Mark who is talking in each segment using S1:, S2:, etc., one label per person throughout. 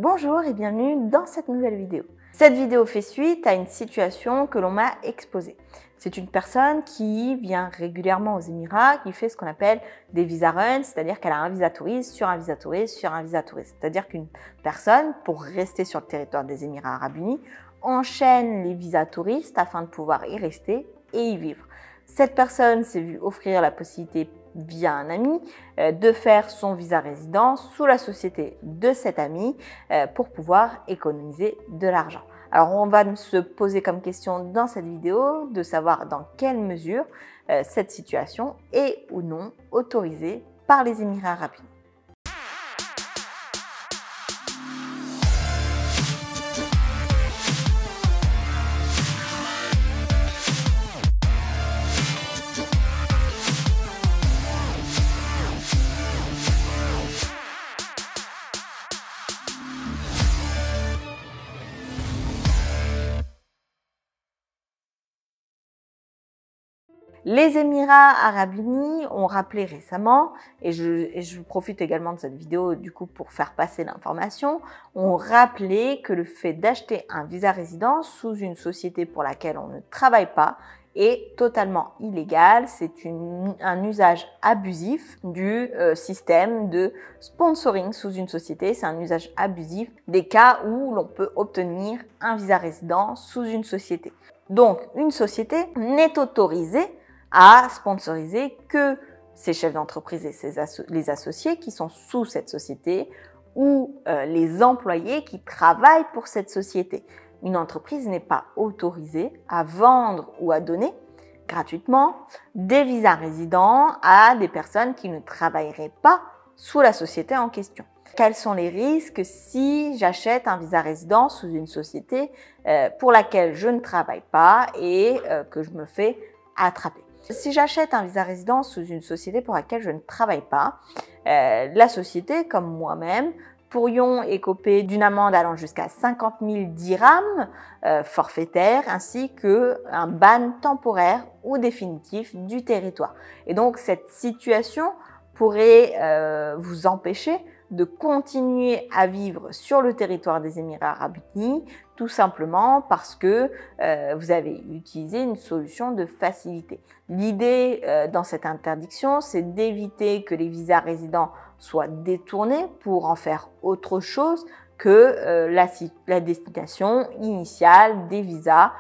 S1: Bonjour et bienvenue dans cette nouvelle vidéo. Cette vidéo fait suite à une situation que l'on m'a exposée. C'est une personne qui vient régulièrement aux Émirats, qui fait ce qu'on appelle des visa runs, c'est-à-dire qu'elle a un visa touriste sur un visa touriste sur un visa touriste. C'est-à-dire qu'une personne, pour rester sur le territoire des Émirats Arabes Unis, enchaîne les visas touristes afin de pouvoir y rester et y vivre. Cette personne s'est vue offrir la possibilité via un ami de faire son visa résident sous la société de cet ami pour pouvoir économiser de l'argent. Alors on va se poser comme question dans cette vidéo de savoir dans quelle mesure cette situation est ou non autorisée par les Émirats Arabes Unis. Les Émirats Arabes Unis ont rappelé récemment, et je profite également de cette vidéo du coup pour faire passer l'information, ont rappelé que le fait d'acheter un visa résident sous une société pour laquelle on ne travaille pas est totalement illégal. C'est un usage abusif du système de sponsoring sous une société. C'est un usage abusif des cas où l'on peut obtenir un visa résident sous une société. Donc, une société n'est autorisée à sponsoriser que ses chefs d'entreprise et les associés qui sont sous cette société ou les employés qui travaillent pour cette société. Une entreprise n'est pas autorisée à vendre ou à donner gratuitement des visas résidents à des personnes qui ne travailleraient pas sous la société en question. Quels sont les risques si j'achète un visa résident sous une société pour laquelle je ne travaille pas et que je me fais attraper? Si j'achète un visa résident sous une société pour laquelle je ne travaille pas, la société, comme moi-même, pourrions écoper d'une amende allant jusqu'à 50 000 dirhams forfaitaires ainsi qu'un ban temporaire ou définitif du territoire. Et donc, cette situation pourrait vous empêcher de continuer à vivre sur le territoire des Émirats Arabes Unis, tout simplement parce que vous avez utilisé une solution de facilité. L'idée dans cette interdiction, c'est d'éviter que les visas résidents soient détournés pour en faire autre chose que la destination initiale des visas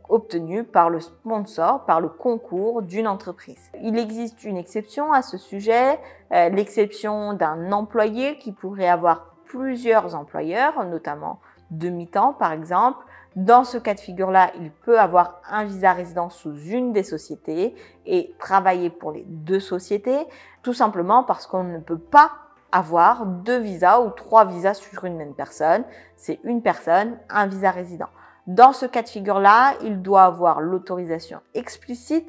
S1: obtenus par le sponsor, par le concours d'une entreprise. Il existe une exception à ce sujet, l'exception d'un employé qui pourrait avoir plusieurs employeurs, notamment de mi-temps par exemple. Dans ce cas de figure-là, il peut avoir un visa résident sous une des sociétés et travailler pour les deux sociétés, tout simplement parce qu'on ne peut pas avoir deux visas ou trois visas sur une même personne. C'est une personne, un visa résident. Dans ce cas de figure-là, il doit avoir l'autorisation explicite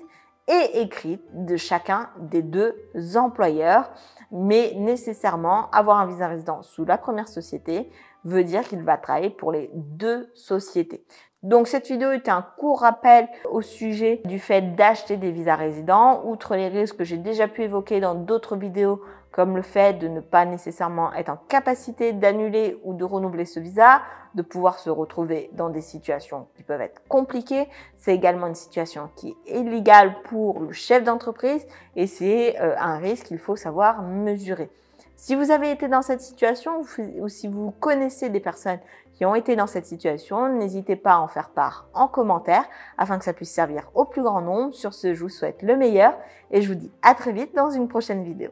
S1: et écrite de chacun des deux employeurs, mais nécessairement avoir un visa résident sous la première société veut dire qu'il va travailler pour les deux sociétés. Donc cette vidéo était un court rappel au sujet du fait d'acheter des visas résidents, outre les risques que j'ai déjà pu évoquer dans d'autres vidéos, comme le fait de ne pas nécessairement être en capacité d'annuler ou de renouveler ce visa, de pouvoir se retrouver dans des situations qui peuvent être compliquées. C'est également une situation qui est illégale pour le chef d'entreprise et c'est un risque qu'il faut savoir mesurer. Si vous avez été dans cette situation ou si vous connaissez des personnes qui ont été dans cette situation, n'hésitez pas à en faire part en commentaire afin que ça puisse servir au plus grand nombre. Sur ce, je vous souhaite le meilleur et je vous dis à très vite dans une prochaine vidéo.